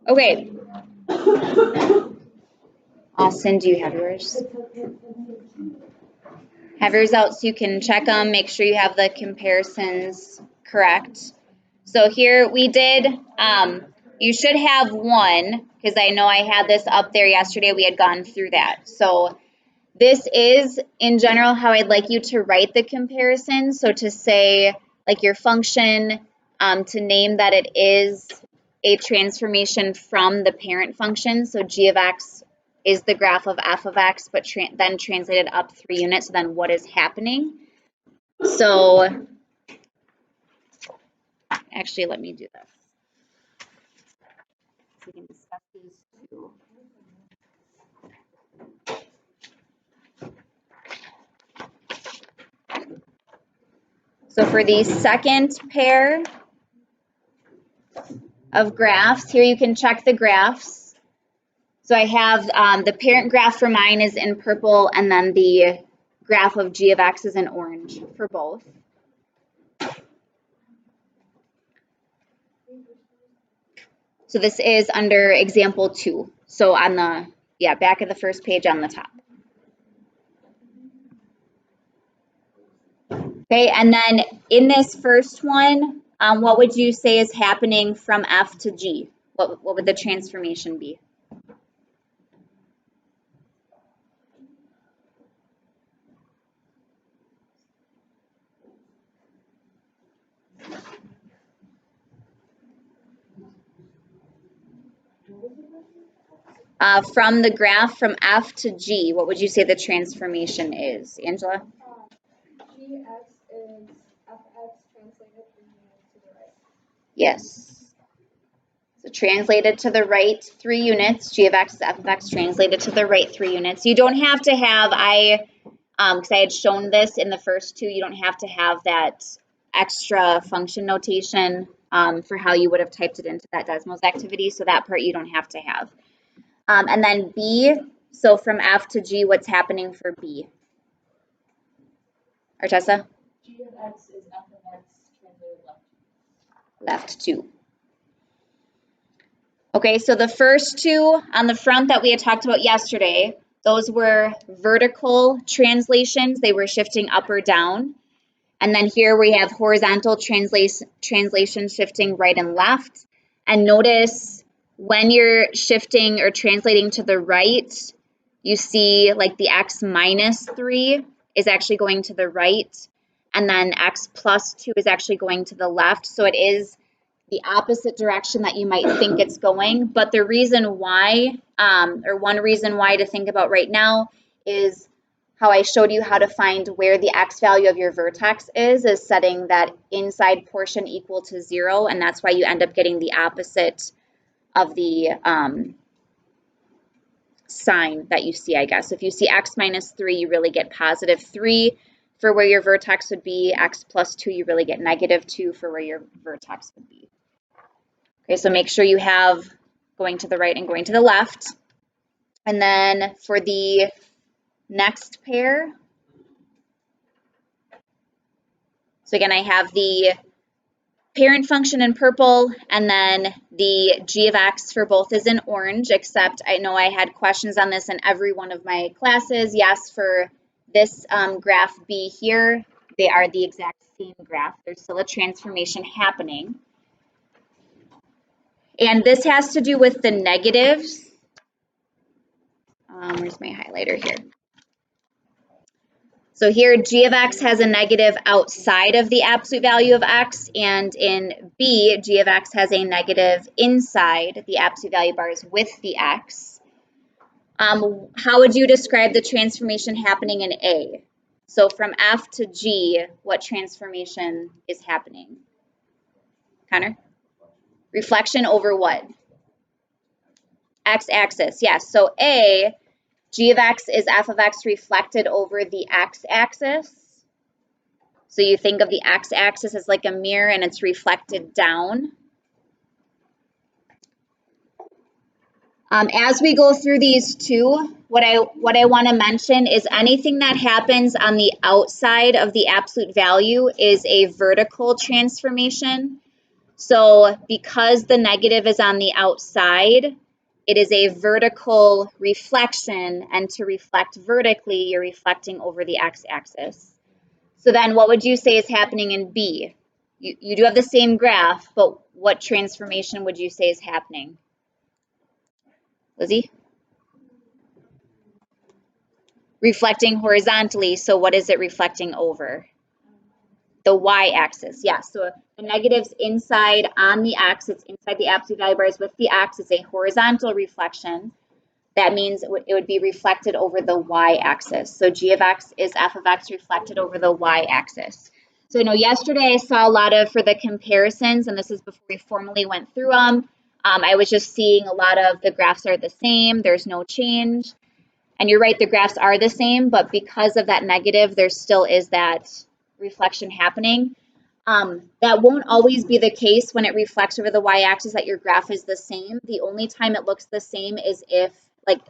Okay. Austin, do you have yours? Have yours out so you can check them, make sure you have the comparisons correct. So here we did, you should have one, because I know I had this up there yesterday, we had gone through that. So this is, in general, how I'd like you to write the comparison. So to say, like your function, to name that it is a transformation from the parent function. So g of x is the graph of f of x, but then translated up 3 units. So then what is happening? So actually, let me do this. So we can discuss these two. So for the second pair of graphs, here you can check the graphs. So I have the parent graph for mine is in purple, and then the graph of g of x is in orange for both. So this is under example 2. So on the, back of the first page on the top. Okay, and then in this first one, what would you say is happening from F to G? What would the transformation be? From the graph from F to G, what would you say the transformation is, Angela? Gx is fx translated 3 units to the right. Yes. So translated to the right 3 units, g of x is f of x translated to the right 3 units. You don't have to have, because I had shown this in the first two, you don't have to have that extra function notation for how you would have typed it into that Desmos activity, so that part you don't have to have. And then B, so from F to G, what's happening for B? Artessa? G of x is f of x translated left. Left 2. Okay, so the first two on the front that we had talked about yesterday, those were vertical translations. They were shifting up or down. And then here we have horizontal translation shifting right and left. And notice when you're shifting or translating to the right, you see like the x minus 3 is actually going to the right. And then x plus 2 is actually going to the left. So it is the opposite direction that you might think it's going. But the reason why, or one reason why to think about right now, is how I showed you how to find where the x value of your vertex is setting that inside portion equal to 0, and that's why you end up getting the opposite of the sign that you see, I guess. If you see x minus 3, you really get positive 3 for where your vertex would be. X plus 2, you really get negative 2 for where your vertex would be. Okay, so make sure you have going to the right and going to the left. And then for the next pair, so again, I have the parent function in purple, and then the g of x for both is in orange, except I know I had questions on this in every one of my classes. Yes, for this graph B here, they are the exact same graph. There's still a transformation happening. And this has to do with the negatives. Where's my highlighter here? So here, g of x has a negative outside of the absolute value of x, and in B, g of x has a negative inside the absolute value bars with the x. How would you describe the transformation happening in A? So from F to G, what transformation is happening? Connor? Reflection over what? X-axis, yes. So A, g of x is f of x reflected over the x-axis. So you think of the x-axis as like a mirror and it's reflected down. As we go through these two, what I want to mention is anything that happens on the outside of the absolute value is a vertical transformation. So because the negative is on the outside, it is a vertical reflection, and to reflect vertically, you're reflecting over the x-axis. So then what would you say is happening in B? You do have the same graph, but what transformation would you say is happening? Lizzie? Reflecting horizontally, so what is it reflecting over? The y-axis, yes. So the negatives inside on the x, it's inside the absolute value bars with the x, is a horizontal reflection. That means it would be reflected over the y-axis. So g of x is f of x reflected over the y-axis. So I know yesterday I saw a lot of, for the comparisons, and this is before we formally went through them, I was just seeing a lot of the graphs are the same, there's no change. And you're right, the graphs are the same, but because of that negative, there still is that reflection happening. That won't always be the case when it reflects over the y-axis that your graph is the same. The only time it looks the same is if, like,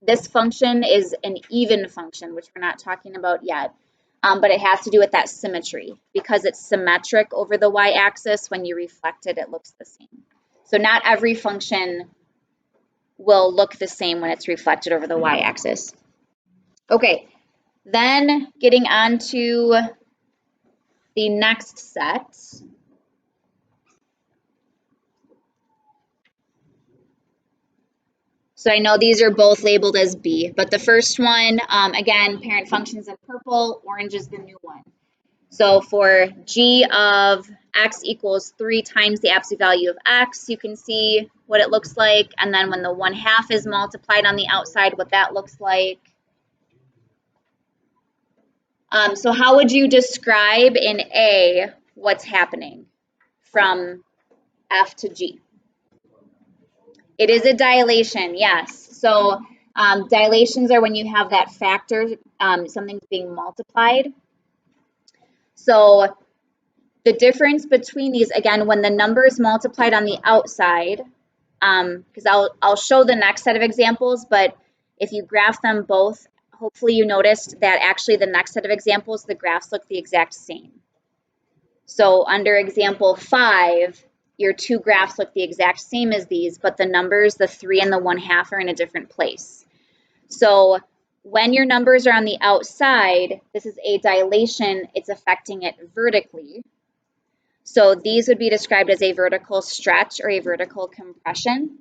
this function is an even function, which we're not talking about yet. But it has to do with that symmetry. Because it's symmetric over the y-axis, when you reflect it, it looks the same. So not every function will look the same when it's reflected over the y-axis. Okay, then getting on to the next set. So I know these are both labeled as B, but the first one, again, parent functions in purple, orange is the new one. So for g of x equals 3 times the absolute value of x, you can see what it looks like. And then when the 1/2 is multiplied on the outside, what that looks like. So how would you describe in A what's happening from F to G? It is a dilation, yes. So dilations are when you have that factor, something's being multiplied. So the difference between these, again, when the number is multiplied on the outside, because I'll show the next set of examples, but if you graph them both, hopefully you noticed that actually the next set of examples, the graphs look the exact same. So under example 5, your two graphs look the exact same as these, but the numbers, the 3 and the 1/2, are in a different place. So when your numbers are on the outside, this is a dilation, it's affecting it vertically. So these would be described as a vertical stretch or a vertical compression.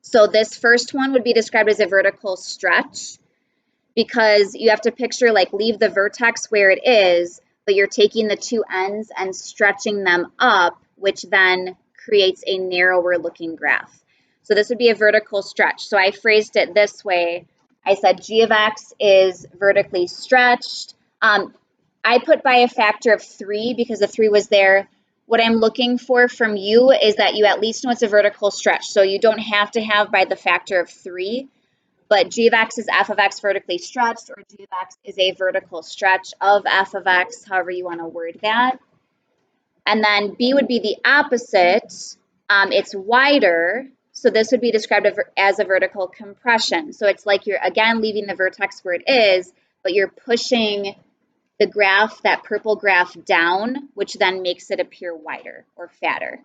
So this first one would be described as a vertical stretch because you have to picture, like, leave the vertex where it is, but you're taking the two ends and stretching them up, which then creates a narrower looking graph. So this would be a vertical stretch. So I phrased it this way. I said g of x is vertically stretched. I put by a factor of 3 because the 3 was there. What I'm looking for from you is that you at least know it's a vertical stretch. So you don't have to have by the factor of 3, but g of x is f of x vertically stretched, or g of x is a vertical stretch of f of x, however you want to word that. And then B would be the opposite. It's wider, so this would be described as a vertical compression. So it's like you're, again, leaving the vertex where it is, but you're pushing the graph, that purple graph, down, which then makes it appear wider or fatter.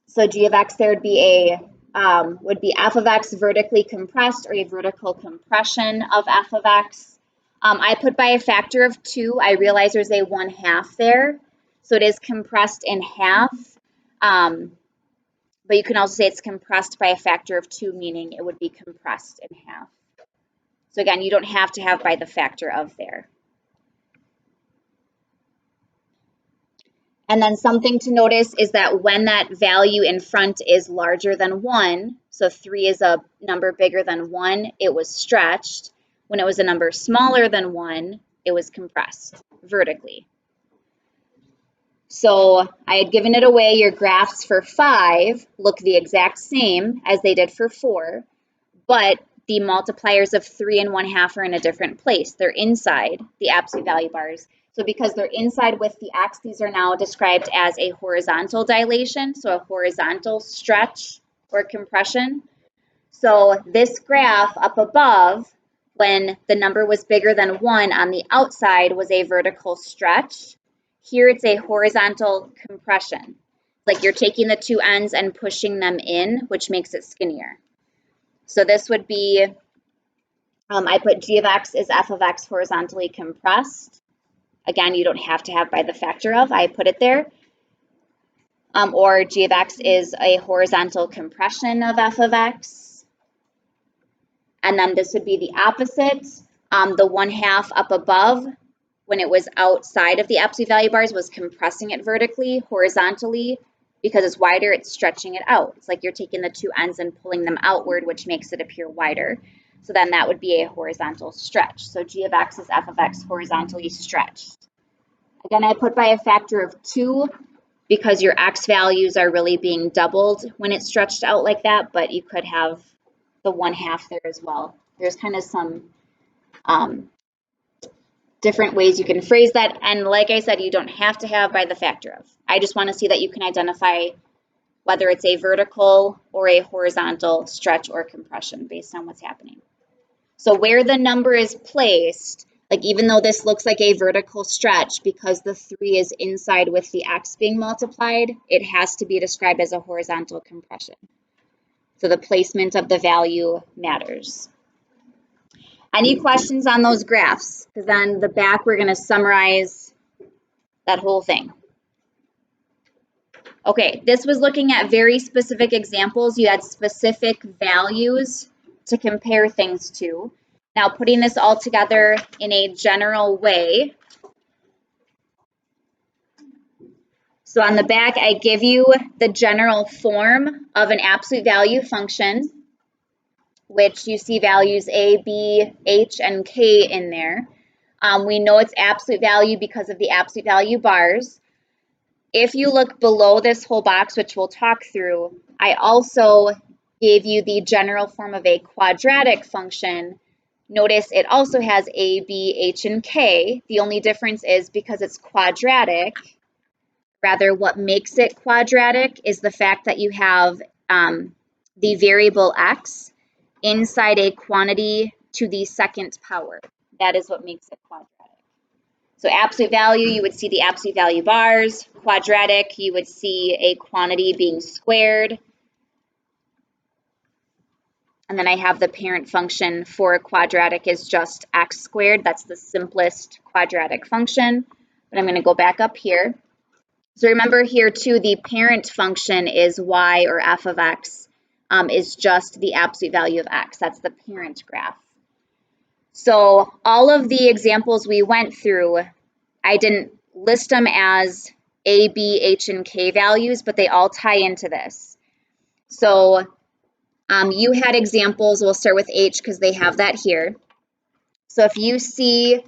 So g of x there would be f of x vertically compressed, or a vertical compression of f of x. I put by a factor of 2. I realize there's a 1/2 there, so it is compressed in half. But you can also say it's compressed by a factor of 2, meaning it would be compressed in half. So again, you don't have to have by the factor of there. And then something to notice is that when that value in front is larger than 1, so 3 is a number bigger than 1, it was stretched. When it was a number smaller than 1, it was compressed vertically. So I had given it away. Your graphs for 5 look the exact same as they did for 4, but the multipliers of 3 and 1/2 are in a different place. They're inside the absolute value bars. So because they're inside with the x, these are now described as a horizontal dilation, so a horizontal stretch. or compression. So this graph up above, when the number was bigger than 1 on the outside, was a vertical stretch. Here it's a horizontal compression. Like you're taking the two ends and pushing them in, which makes it skinnier. So this would be, I put g of x is f of x horizontally compressed. Again, you don't have to have by the factor of, I put it there. Or g of x is a horizontal compression of f of x. And then this would be the opposite. The 1/2 up above, when it was outside of the absolute value bars, was compressing it vertically, horizontally. Because it's wider, it's stretching it out. It's like you're taking the two ends and pulling them outward, which makes it appear wider. So then that would be a horizontal stretch. So g of x is f of x horizontally stretched. Again, I put by a factor of 2 because your x values are really being doubled when it's stretched out like that, but you could have the 1/2 there as well. There's kind of some different ways you can phrase that. And like I said, you don't have to have by the factor of. I just want to see that you can identify whether it's a vertical or a horizontal stretch or compression based on what's happening. So where the number is placed, like even though this looks like a vertical stretch, because the 3 is inside with the x being multiplied, it has to be described as a horizontal compression. So the placement of the value matters. Any questions on those graphs? Because on the back, we're going to summarize that whole thing. Okay, this was looking at very specific examples. You had specific values to compare things to. Now, putting this all together in a general way. So on the back, I give you the general form of an absolute value function, which you see values a, b, h, and k in there. We know it's absolute value because of the absolute value bars. If you look below this whole box, which we'll talk through, I also gave you the general form of a quadratic function. Notice it also has a, b, h, and k. The only difference is because it's quadratic, rather what makes it quadratic is the fact that you have the variable x inside a quantity to the second power. That is what makes it quadratic. So absolute value, you would see the absolute value bars. Quadratic, you would see a quantity being squared. And then I have the parent function for a quadratic is just x squared. That's the simplest quadratic function. But I'm going to go back up here. So remember here too, the parent function is y or f of x is just the absolute value of x. That's the parent graph. So all of the examples we went through, I didn't list them as a, b, h, and k values, but they all tie into this. So you had examples, we'll start with h because they have that here. So if you see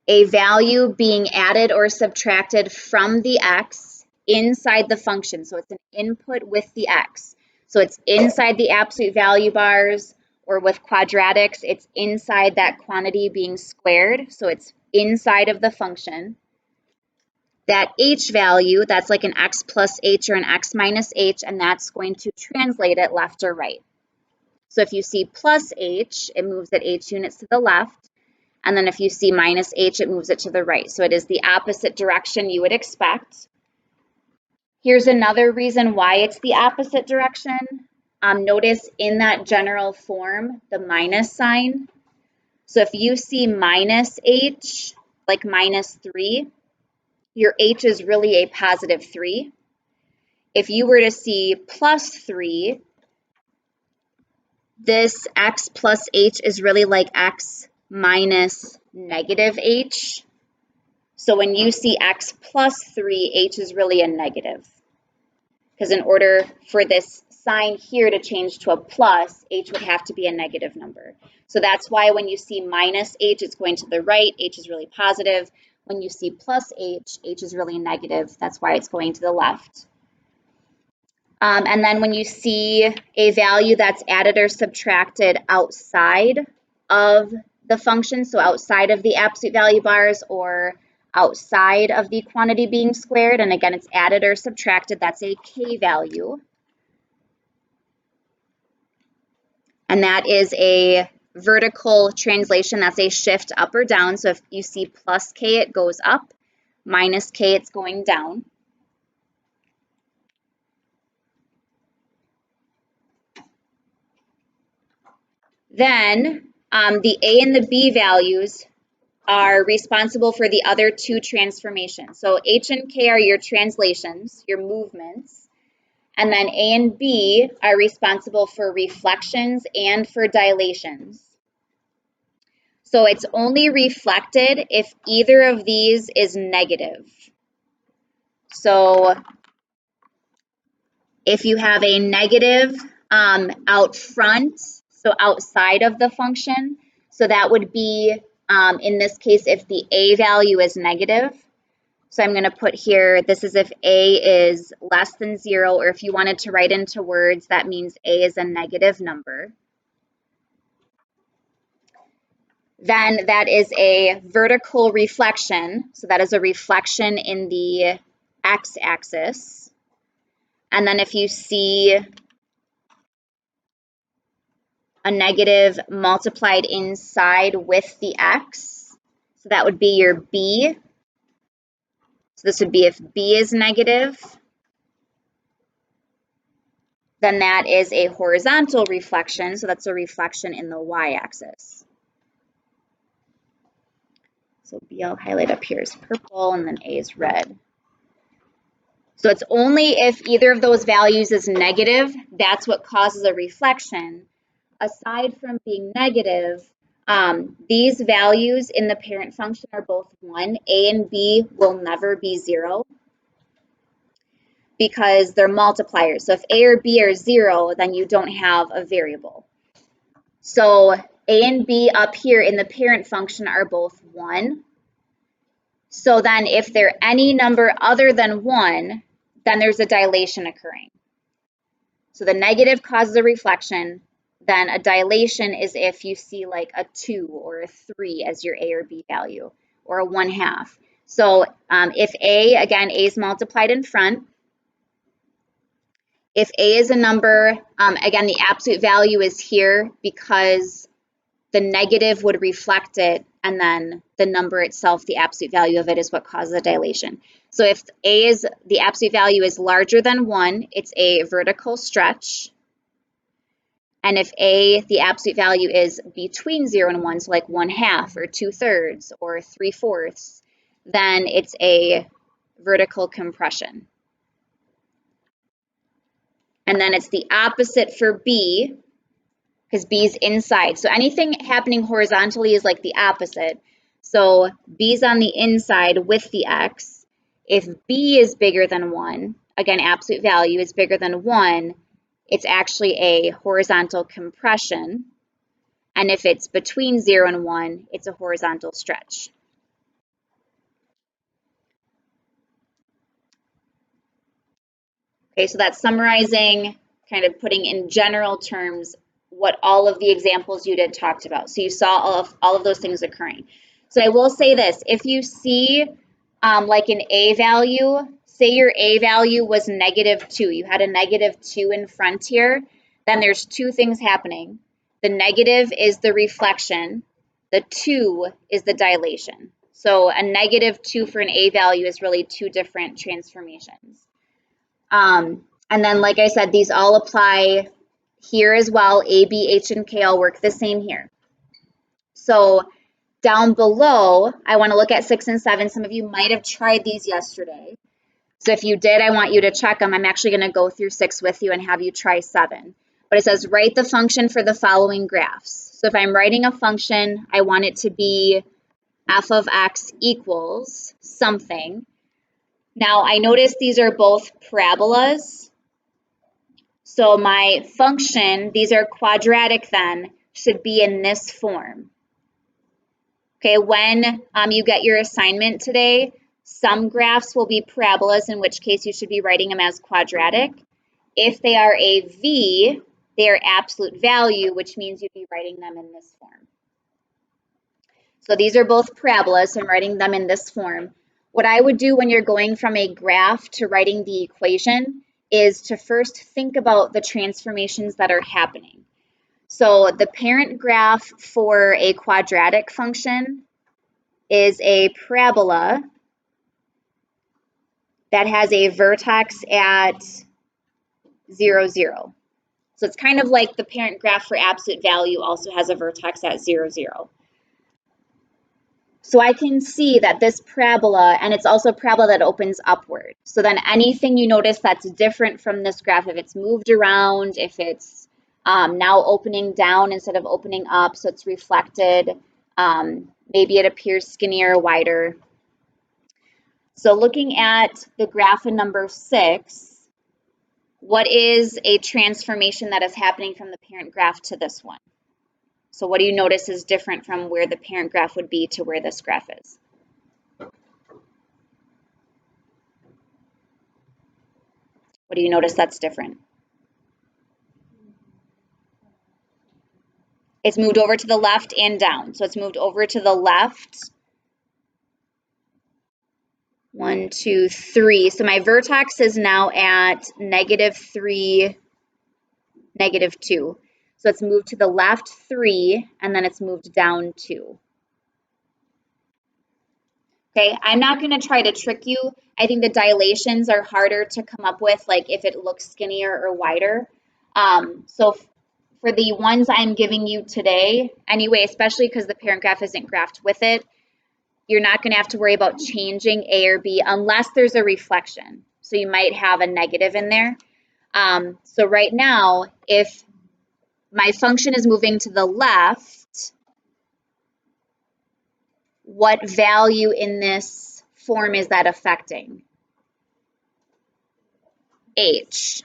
a value being added or subtracted from the x inside the function, so it's an input with the x. So it's inside the absolute value bars, or with quadratics, it's inside that quantity being squared, so it's inside of the function. That h value, that's like an x plus h or an x minus h, and that's going to translate it left or right. So if you see plus h, it moves it h units to the left. And then if you see minus h, it moves it to the right. So it is the opposite direction you would expect. Here's another reason why it's the opposite direction. Notice in that general form, the minus sign. So if you see minus h, like minus 3, your h is really a positive 3. If you were to see plus 3, this x plus h is really like x minus negative h. So when you see x plus 3, h is really a negative. Because in order for this sign here to change to a plus, h would have to be a negative number. So that's why when you see minus h, it's going to the right, h is really positive. When you see plus h, h is really negative. That's why it's going to the left. And then when you see a value that's added or subtracted outside of the function, so outside of the absolute value bars or outside of the quantity being squared, and again, it's added or subtracted, that's a k value. And that is a vertical translation. That's a shift up or down. So if you see plus k, it goes up. Minus k, it's going down. Then the a and the b values are responsible for the other two transformations. So h and k are your translations, your movements. And then a and b are responsible for reflections and for dilations. So it's only reflected if either of these is negative. So if you have a negative out front, so outside of the function, so that would be, in this case, if the a value is negative. So I'm going to put here, this is if a is less than 0, or if you wanted to write into words, that means a is a negative number. Then that is a vertical reflection. So that is a reflection in the x-axis. And then if you see a negative multiplied inside with the x, so that would be your b. So this would be if b is negative, then that is a horizontal reflection. So that's a reflection in the y-axis. So B I'll highlight up here is purple and then A is red. So it's only if either of those values is negative, that's what causes a reflection. Aside from being negative, these values in the parent function are both 1. A and B will never be 0 because they're multipliers. So if A or B are 0, then you don't have a variable. So A and B up here in the parent function are both 1. So then if they're any number other than 1, then there's a dilation occurring. So the negative causes a reflection, then a dilation is if you see like a 2 or a 3 as your A or B value, or a 1/2. So if A, again, A is multiplied in front. If A is a number, again, the absolute value is here because the negative would reflect it, and then the number itself, the absolute value of it, is what causes a dilation. So if A is, the absolute value is larger than 1, it's a vertical stretch. And if A, the absolute value is between 0 and 1, so like 1/2 or 2/3 or 3/4, then it's a vertical compression. And then it's the opposite for B, because B is inside. So anything happening horizontally is like the opposite. So B is on the inside with the x. If B is bigger than 1, again, absolute value is bigger than 1, it's actually a horizontal compression. And if it's between 0 and 1, it's a horizontal stretch. Okay, so that's summarizing, kind of putting in general terms what all of the examples you did talked about. So you saw all of those things occurring. So I will say this, if you see like an A value, say your A value was -2, you had a -2 in front here, then there's two things happening. The negative is the reflection, the 2 is the dilation. So a -2 for an A value is really two different transformations. And then, like I said, these all apply here as well. A, B, H, and K all work the same here. So down below, I want to look at 6 and 7. Some of you might have tried these yesterday. So if you did, I want you to check them. I'm actually going to go through 6 with you and have you try 7. But it says, write the function for the following graphs. So if I'm writing a function, I want it to be f of x equals something. Now, I notice these are both parabolas. So my function, these are quadratic then, should be in this form. Okay, when you get your assignment today, some graphs will be parabolas, in which case you should be writing them as quadratic. If they are a V, they are absolute value, which means you'd be writing them in this form. So these are both parabolas, so I'm writing them in this form. What I would do when you're going from a graph to writing the equation is to first think about the transformations that are happening. So the parent graph for a quadratic function is a parabola that has a vertex at 0, 0. So it's kind of like the parent graph for absolute value also has a vertex at 0, 0. So I can see that this parabola, and it's also a parabola that opens upward. So then anything you notice that's different from this graph, if it's moved around, if it's now opening down instead of opening up, so it's reflected, maybe it appears skinnier, wider. So looking at the graph in number 6, what is a transformation that is happening from the parent graph to this one? So what do you notice is different from where the parent graph would be to where this graph is? What do you notice that's different? It's moved over to the left and down. So it's moved over to the left. 1, 2, 3. So my vertex is now at -3, -2. So it's moved to the left 3, and then it's moved down 2. Okay, I'm not going to try to trick you. I think the dilations are harder to come up with, like if it looks skinnier or wider. So for the ones I'm giving you today, anyway, especially because the parent graph isn't graphed with it, you're not going to have to worry about changing A or B unless there's a reflection. So you might have a negative in there. So right now, if my function is moving to the left, what value in this form is that affecting? H.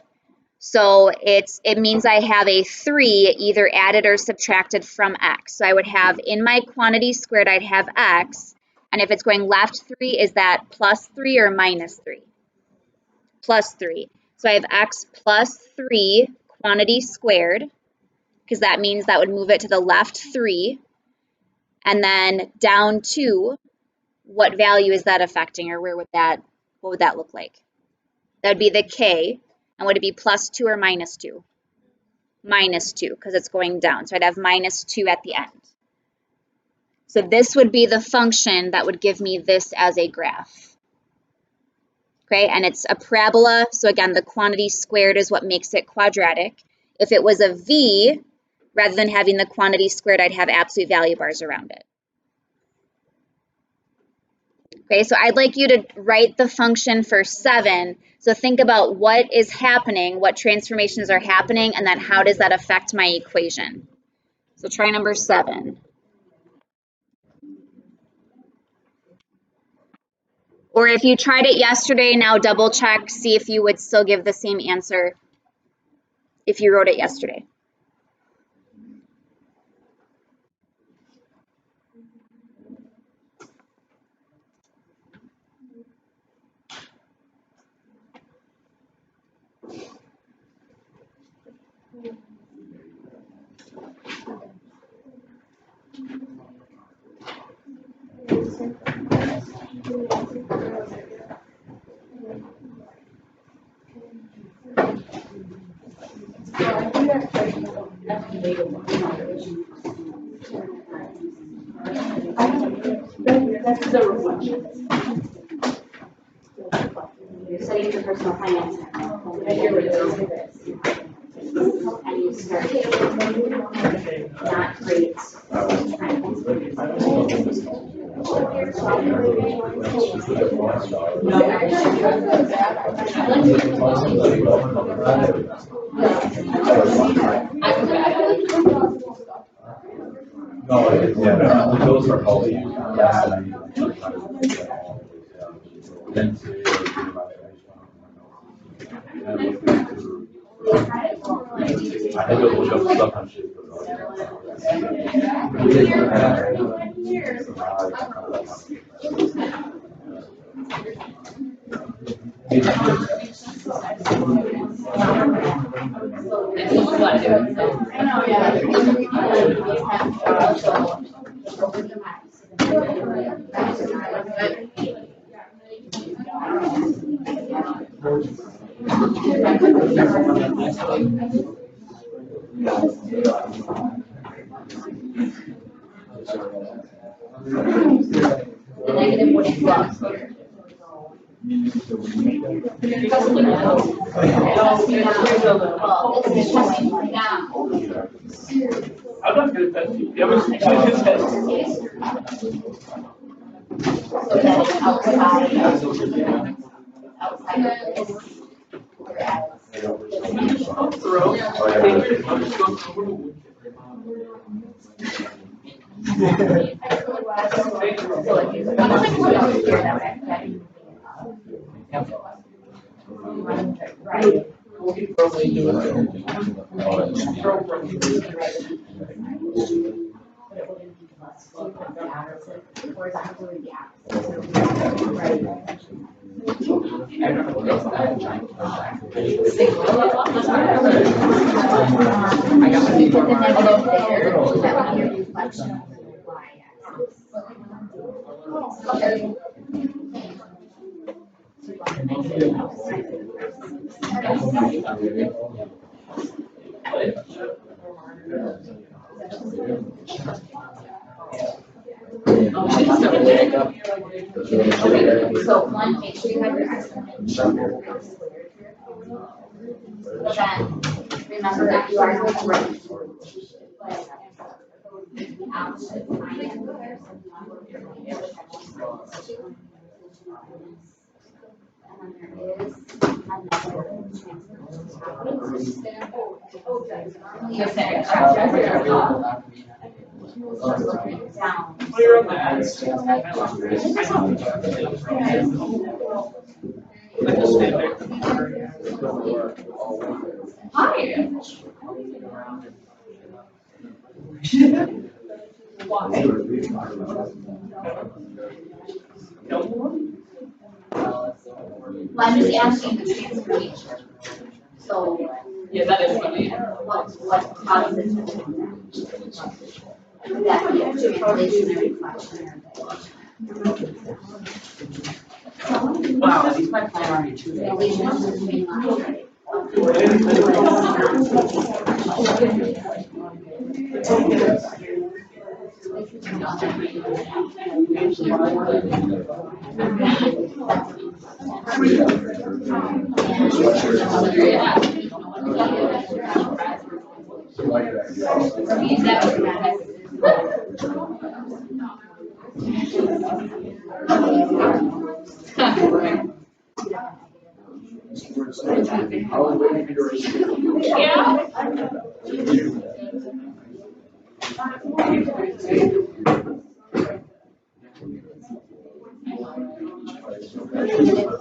So it means I have a 3 either added or subtracted from x. So I would have in my quantity squared, I'd have x. And if it's going left 3, is that +3 or -3? +3. So I have x plus 3 quantity squared, because that means that would move it to the left 3. And then down 2, what value is that affecting, or what would that look like? That would be the k. And would it be +2 or -2? -2, because it's going down. So I'd have -2 at the end. So this would be the function that would give me this as a graph. Okay, and it's a parabola. So again, the quantity squared is what makes it quadratic. If it was a v, rather than having the quantity squared, I'd have absolute value bars around it. Okay, so I'd like you to write the function for 7. So think about what is happening, what transformations are happening, and then how does that affect my equation. So try number 7. Or if you tried it yesterday, now double check, see if you would still give the same answer if you wrote it yesterday. This is a reflection. You're setting your personal finance account. And you start not great. No, yeah, those are healthy. I had to look up stuff on shit. The negative wouldn't flux here. Well, it's showing like now. I'm not good at that. You ever seen that? So that it's outside of this. Right. So one, make sure you have your exponent squared here. But then remember that you are going to write the opposite sign. And then there is another down. Clear on that. Well, I'm just asking the transformation. So Yeah, that is funny. what causes it to do that? That relationary function. Wow, these my plan already too. Relations between lines, right?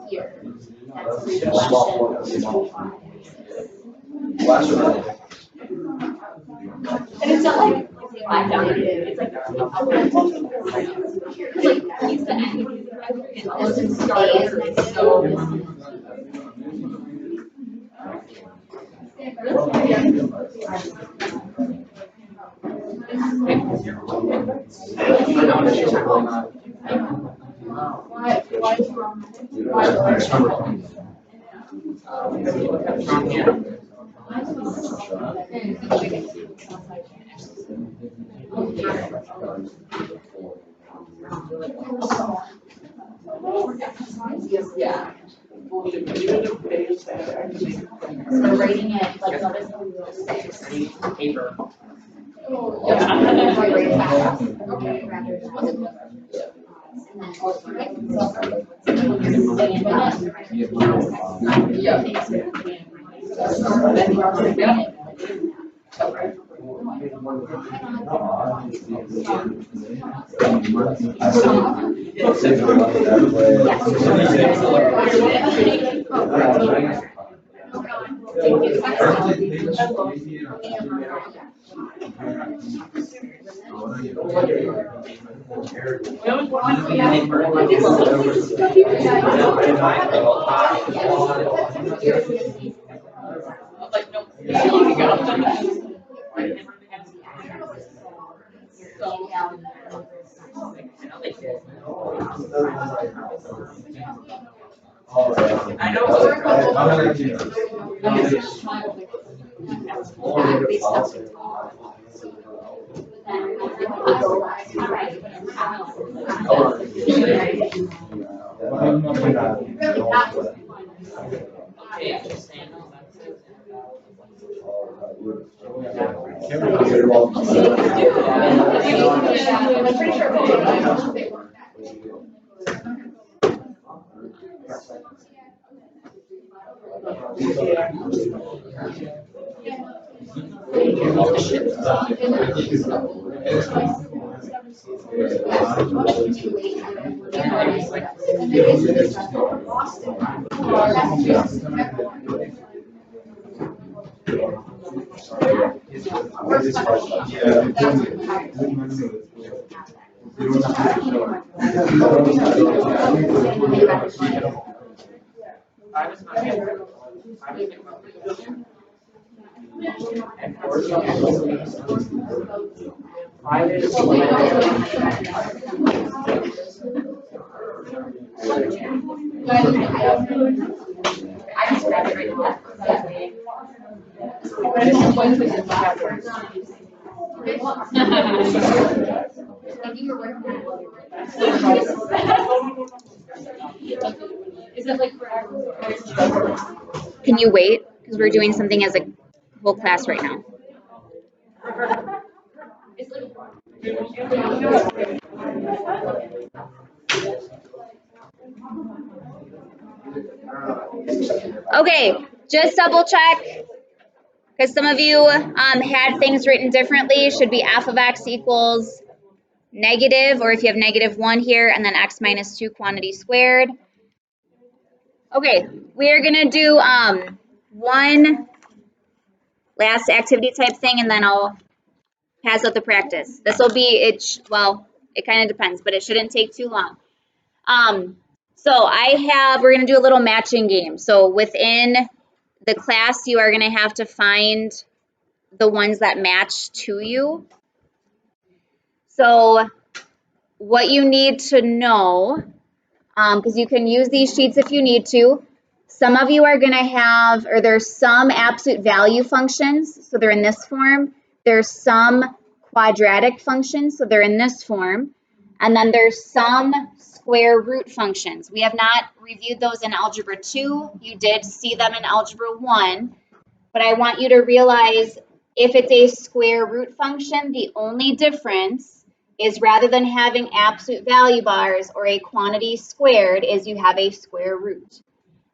Here. That's the reflection. And it's not like black down negative, it's like he's the end. This is stays next to Yeah. So rating it, like notice how we will say. Paper. Like, no. I know. Can you wait? Because we're doing something as a whole class right now. Okay, just double check, because some of you had things written differently. Should be f of x equals negative, or if you have -1 here, and then x minus 2 quantity squared. Okay, we are gonna do one last activity type thing, and then I'll pass out the practice. This will be well, it kind of depends, but it shouldn't take too long. So we're gonna do a little matching game. So within the class, you are gonna have to find the ones that match to you. So what you need to know, because you can use these sheets if you need to. Some of you are going to have, or there's some absolute value functions, so they're in this form. There's some quadratic functions, so they're in this form. And then there's some square root functions. We have not reviewed those in Algebra 2. You did see them in Algebra 1. But I want you to realize if it's a square root function, the only difference is rather than having absolute value bars or a quantity squared is you have a square root.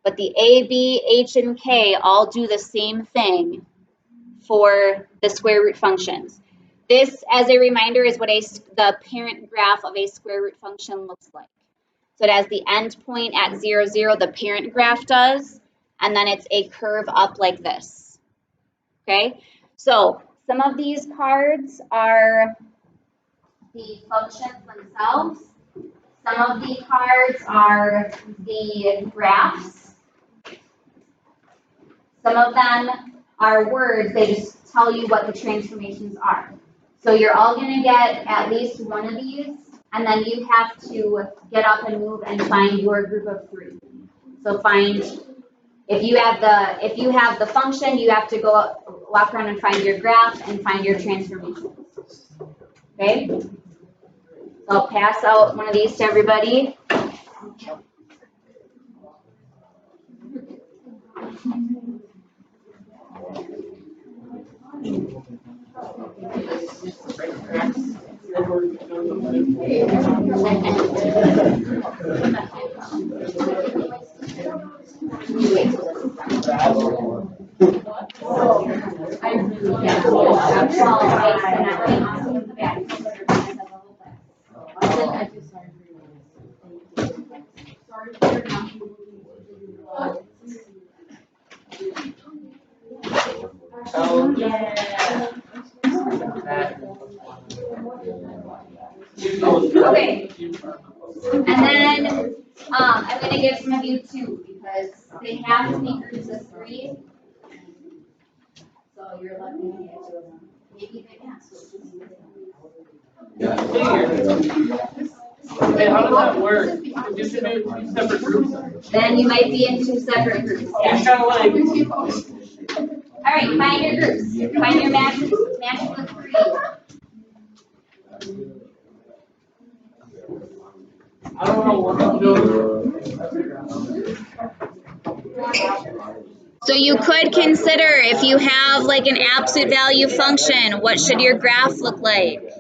But the a, b, h, and k all do the same thing for the square root functions. This, as a reminder, is what the parent graph of a square root function looks like. So it has the end point at 0, 0, the parent graph does, and then it's a curve up like this. Okay, so some of these cards are the functions themselves. Some of the cards are the graphs. Some of them are words. They just tell you what the transformations are. So you're all going to get at least one of these, and then you have to get up and move and find your group of 3. So if you have the function, you have to go up, walk around and find your graph and find your transformations. Okay? So I'll pass out one of these to everybody. Oh, yeah. Okay. And then I'm going to give some of you 2 because they have to be groups of 3. So you're lucky to get 2 of them. Maybe they can't. Hey, how does that work? You should be in 2 separate groups. Then you might be in 2 separate groups. It's kind of like. All right, find your groups. Find your matches with 3. don't know what I'm doing. So you could consider if you have like an absolute value function, what should your graph look like?